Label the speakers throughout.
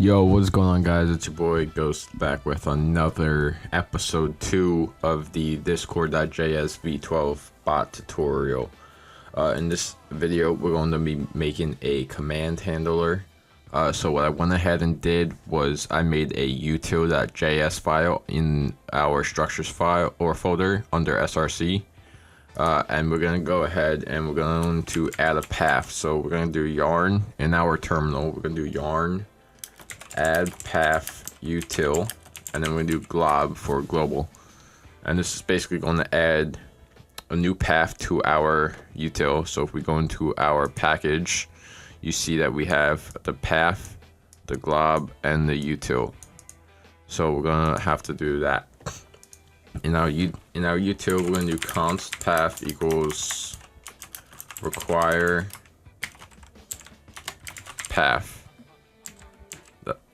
Speaker 1: Yo, what's going on, guys? It's your boy Ghost back with another episode 2 of the Discord.js v12 bot tutorial. In this video, we're going to be making a command handler. So what I went ahead and did was I made a util.js file in our structures file or folder under src. And we're going to go ahead and we're going to add a path. So we're going to do yarn in our terminal. We're going to do yarn add path util, and then we're going to do glob for global. And this is basically going to add a new path to our util. So if we go into our package, you see that we have the path, the glob, and the util. So we're going to have to do that. In our util, we're going to do const path equals require path.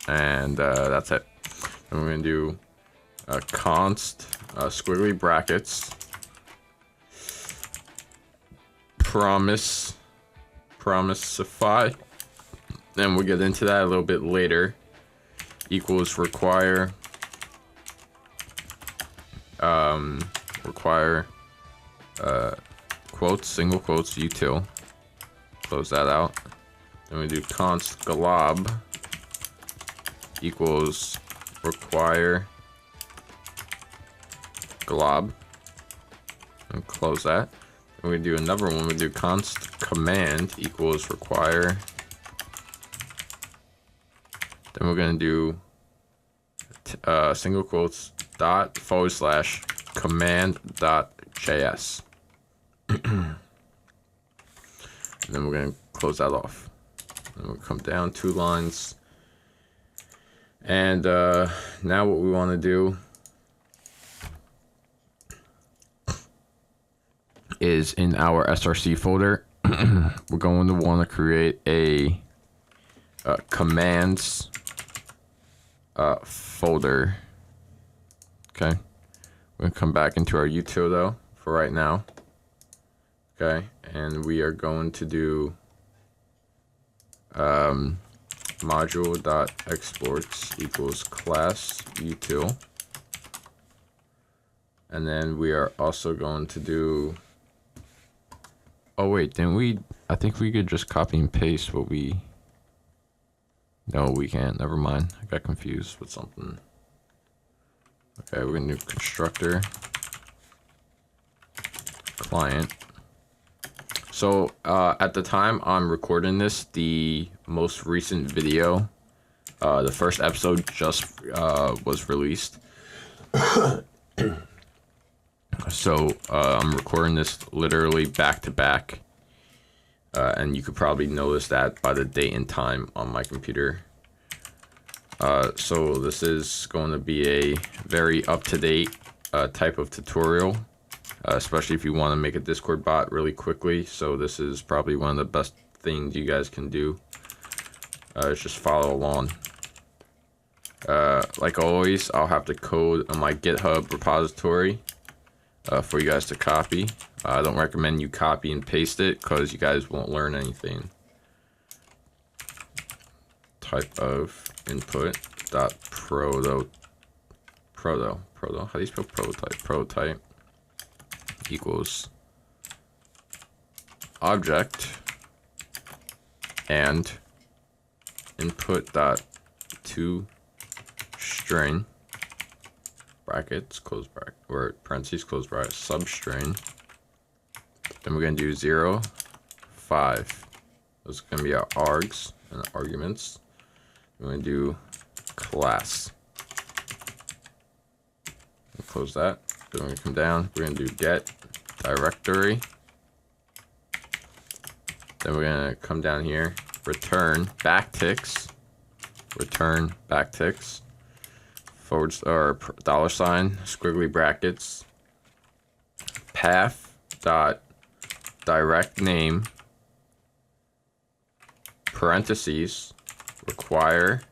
Speaker 1: And that's it. And we're going to do const squiggly brackets promisify, and we'll get into that a little bit later, equals require quotes, single quotes, util, close that out. Then we do const glob equals require glob, and close that. And we do another one. We do const command equals require. Then we're gonna do single quotes dot / command dot js. And then we're gonna close that off. And we'll come down 2 lines. And now what we want to do is in our src folder, we're going to want to create a commands folder. Okay, we're going to come back into our util though for right now. Okay, and we are going to do module.exports equals class util, and then we are also going to do, oh wait, then I think we could just copy and paste what we, no we can't, never mind, I got confused with something. Okay, we're gonna do constructor client. So at the time I'm recording this, the most recent video, the first episode just was released. So I'm recording this literally back to back, and you could probably notice that by the date and time on my computer. So this is going to be a very up-to-date type of tutorial. Especially if you want to make a Discord bot really quickly. So this is probably one of the best things you guys can do. Is just follow along. Like always, I'll have the code on my GitHub repository for you guys to copy. I don't recommend you copy and paste it because you guys won't learn anything. Type of input dot proto. How do you spell prototype? Prototype equals object and input dot to string brackets close bracket or parentheses close bracket substring. Then we're gonna do 0, 5. Those are gonna be our args and arguments. We're gonna do class. And close that. Then we're gonna come down. We're gonna do get directory. Then we're gonna come down here. Return backticks. Return backticks. Forward or $, squiggly brackets. Path dot direct name. Parentheses. Require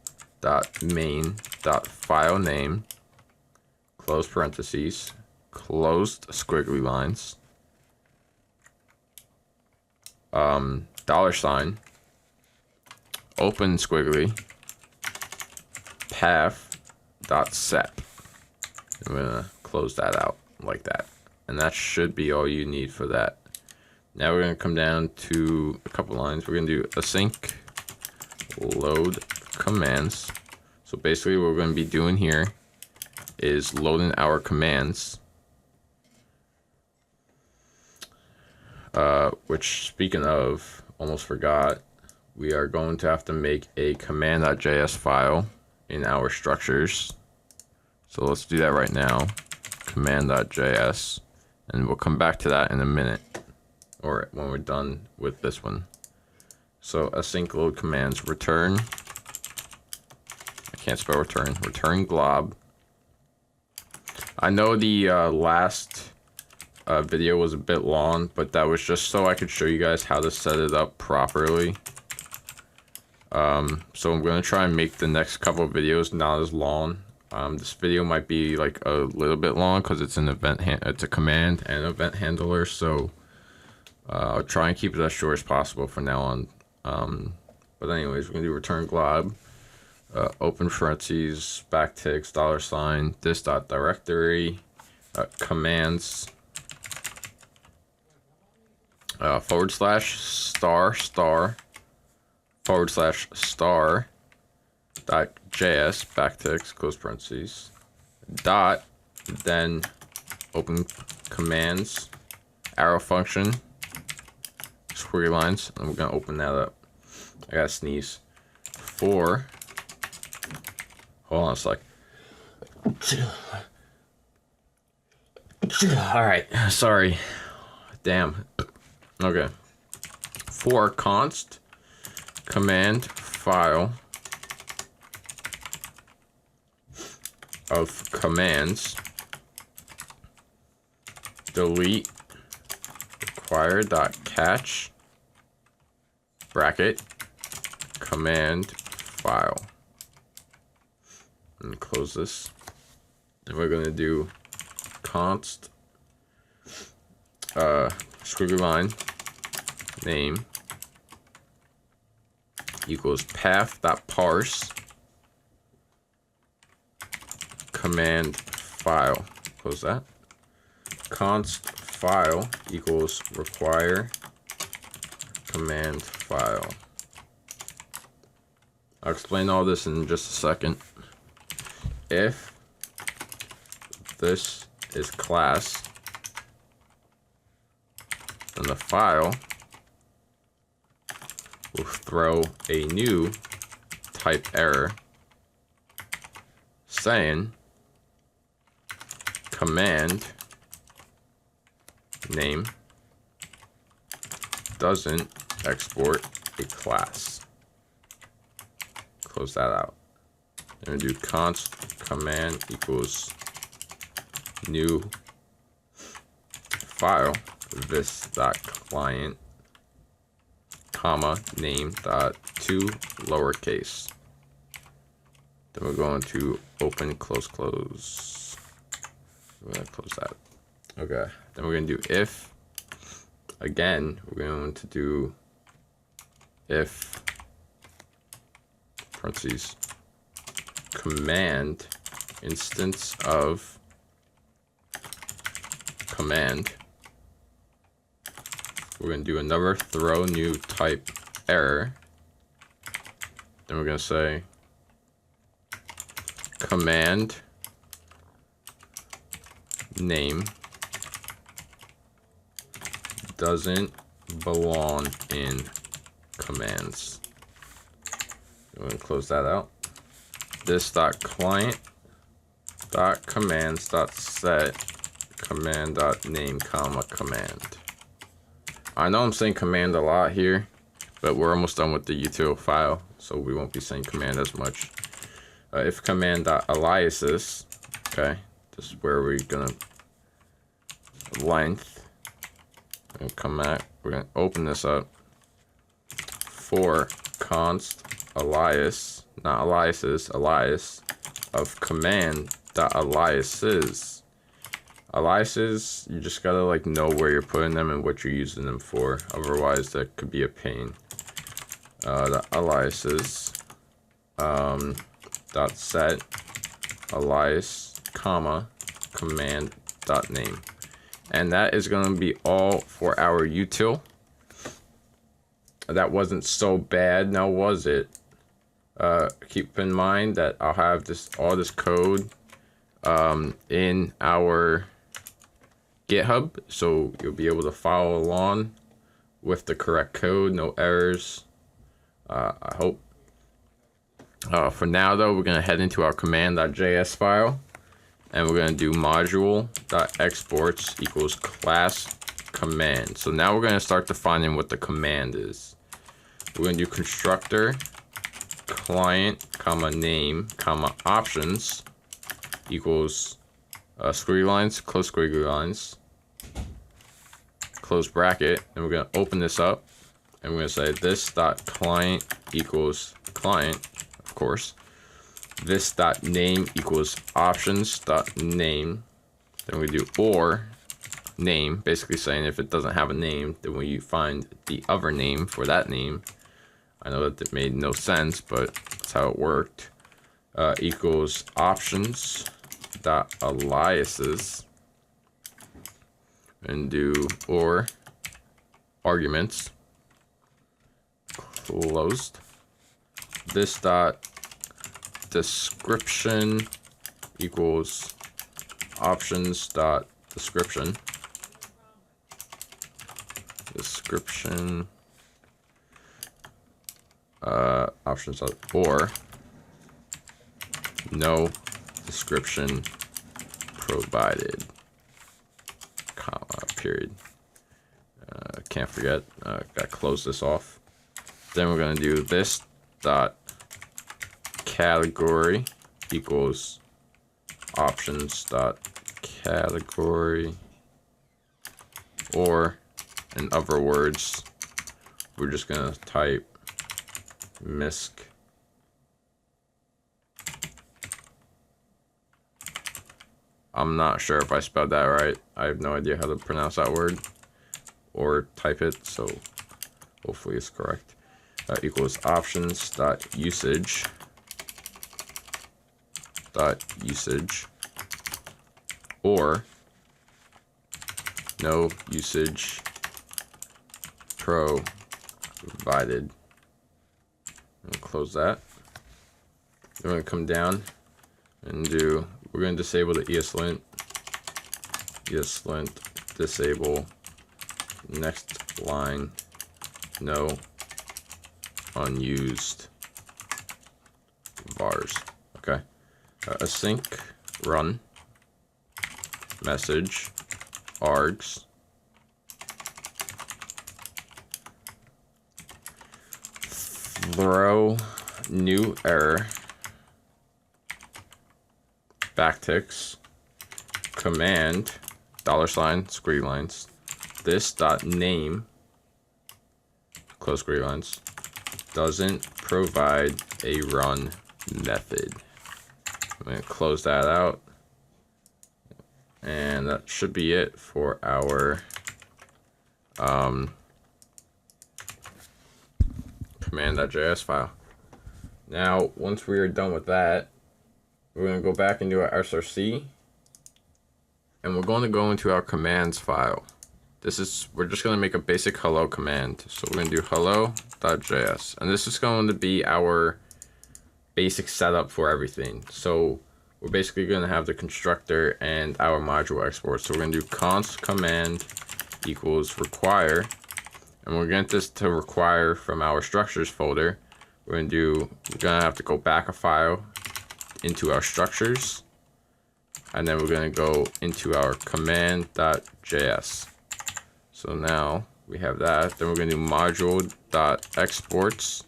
Speaker 1: dot main dot file name. Close parentheses. Closed squiggly lines, $, open squiggly, path.set. I'm gonna close that out like that, and that should be all you need for that. Now we're gonna come down to a couple lines. We're gonna do async load commands. So basically what we're gonna be doing here is loading our commands. Which, speaking of, almost forgot, we are going to have to make a command.js file in our structures. So let's do that right now, command.js, and we'll come back to that in a minute, or when we're done with this one. So async load commands, return, I can't spell return, return glob. I know the last video was a bit long, but that was just so I could show you guys how to set it up properly. So I'm going to try and make the next couple of videos not as long. This video might be like a little bit long because it's an it's a command and event handler, so I'll try and keep it as short as possible from now on. But anyways, we're going to do return glob, open parentheses, backticks, $, this dot directory, commands, /* star dot js, backticks, close parentheses, dot, then open commands, arrow function, squiggly lines, and we're gonna open that up. I gotta sneeze. For, hold on a sec. All right, sorry. Damn. Okay. For const command file of commands, delete require.catch bracket command file, and close this. And we're going to do const squiggly line name equals path.parse command file, close that. Const file equals require command file. I'll explain all this in just a second. If this is class, then the file will throw a new type error saying command name doesn't export a class. Close that out. And we do const command equals new file this.client comma name dot to lowercase. Then we're going to open close. We're gonna close that. Okay. Then we're gonna do if. Again, we're going to do if parentheses command instance of command. We're going to do another throw new type error. Then we're going to say command name doesn't belong in commands. We're going to close that out. This dot client dot commands dot set command dot name comma command. I know I'm saying command a lot here, but we're almost done with the util file, so we won't be saying command as much. If command dot aliases, okay, this is where we're gonna length and come back. We're gonna open this up for const alias, not aliases, alias of command dot aliases. Aliases, you just gotta like know where you're putting them and what you're using them for. Otherwise, that could be a pain. The aliases, dot set alias comma command dot name, and that is going to be all for our util. That wasn't so bad, now was it? Keep in mind that I'll have all this code in our GitHub, so you'll be able to follow along with the correct code, no errors. I hope. For now though, we're gonna head into our command.js file, and we're gonna do module.exports equals class command. So now we're gonna start defining what the command is. We're gonna do constructor client comma name comma options equals squiggly lines, close squiggly lines, close bracket, and we're gonna open this up, and we're gonna say this dot client equals client, of course. This dot name equals options dot name. Then we do or name, basically saying if it doesn't have a name, then we find the other name for that name. I know that made no sense, but that's how it worked. Equals options dot aliases, and do or arguments closed. This dot description equals options dot description. Options dot or no description provided, comma, period. Can't forget, gotta close this off. Then we're gonna do this dot category equals options dot category, or in other words, we're just gonna type misc I'm not sure if I spelled that right. I have no idea how to pronounce that word or type it, so hopefully it's correct. Equals options dot usage or no usage provided. And close that. Then we're gonna come down and we're gonna disable the ESLint disable next line no unused vars. Okay. Async run message args throw new error backticks command $, squiggly lines, this dot name close squiggly lines doesn't provide a run method. I'm going to close that out, and that should be it for our command.js file. Now once we are done with that, we're going to go back and do our src, and we're going to go into our commands file. We're just going to make a basic hello command. So we're going to do hello.js, and this is going to be our basic setup for everything. So we're basically going to have the constructor and our module export. So we're going to do const command equals require, and we're going to get this to require from our structures folder. We're going to have to go back a file into our structures, and then we're going to go into our command.js. So now we have that. Then we're going to do module.exports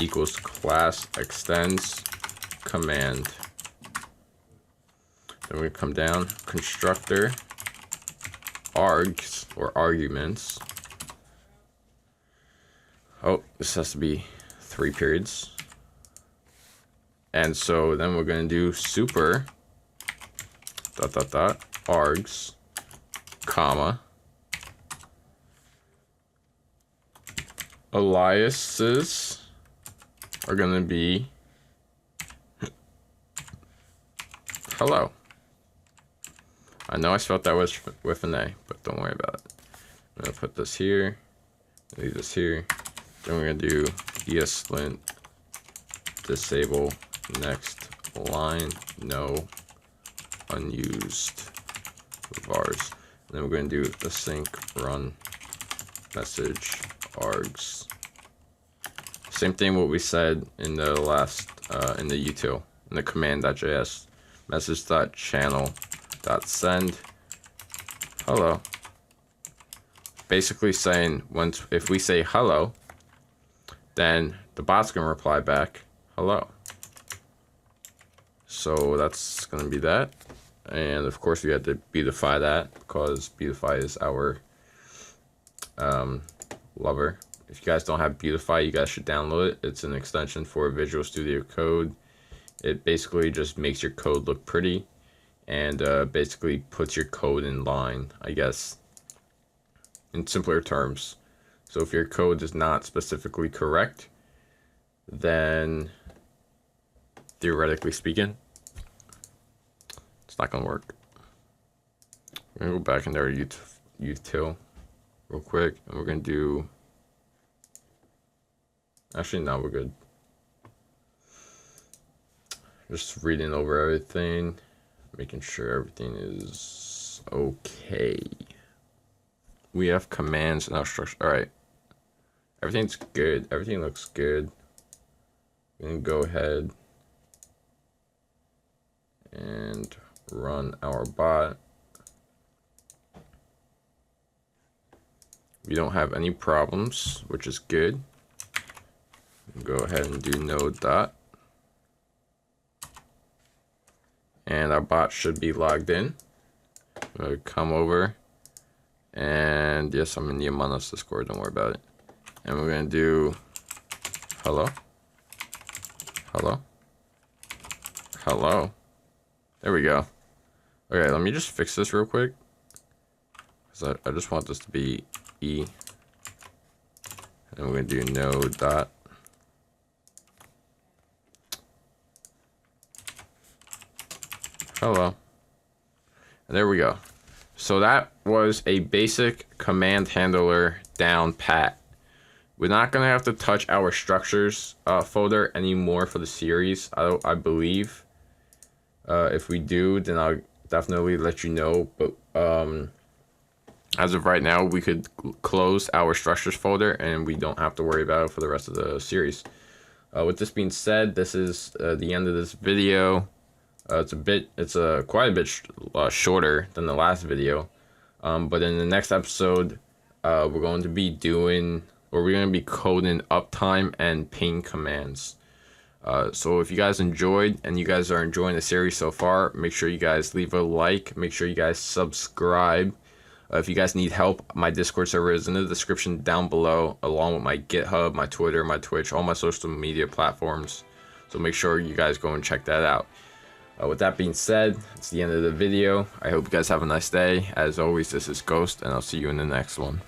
Speaker 1: equals class extends command. Then we come down, constructor args or arguments. Oh, this has to be 3 periods. And so then we're going to do super args comma aliases are gonna be hello. I know I spelled that with an A, but don't worry about it. I'm gonna put this here, leave this here. Then we're gonna do ESLint disable next line no unused vars. And then we're gonna do async run message args. Same thing what we said in the last in the util, in the command.js message.channel.send hello. Basically saying if we say hello, then the bot's gonna reply back hello. So that's gonna be that. And of course we had to beautify that because beautify is our lover. If you guys don't have beautify, you guys should download it. It's an extension for Visual Studio Code. It basically just makes your code look pretty and basically puts your code in line, I guess, in simpler terms. So if your code is not specifically correct, then theoretically speaking, it's not gonna work. We're gonna go back into our util real quick, and we're gonna do. Actually, no, we're good. Just reading over everything, making sure everything is okay. We have commands in our structure. All right, everything's good. Everything looks good. We're gonna go ahead and run our bot. We don't have any problems, which is good. Go ahead and do node dot. And our bot should be logged in. I'm gonna come over, and yes, I'm in the Among Us Discord, don't worry about it. And we're gonna do hello, hello, hello. There we go. Okay, let me just fix this real quick, because I just want this to be E. And we're gonna do node dot. Hello. And there we go. So that was a basic command handler down pat. We're not gonna have to touch our structures folder anymore for the series, I believe. If we do, then I'll definitely let you know. But as of right now, we could close our structures folder and we don't have to worry about it for the rest of the series. With this being said, this is the end of this video. It's quite a bit shorter than the last video, but in the next episode, we're going to be coding uptime and ping commands. So if you guys enjoyed and you guys are enjoying the series so far, make sure you guys leave a like, make sure you guys subscribe. If you guys need help, my Discord server is in the description down below, along with my GitHub, my Twitter, my Twitch, all my social media platforms. So make sure you guys go and check that out. With that being said, it's the end of the video. I hope you guys have a nice day. As always, this is Ghost, and I'll see you in the next one.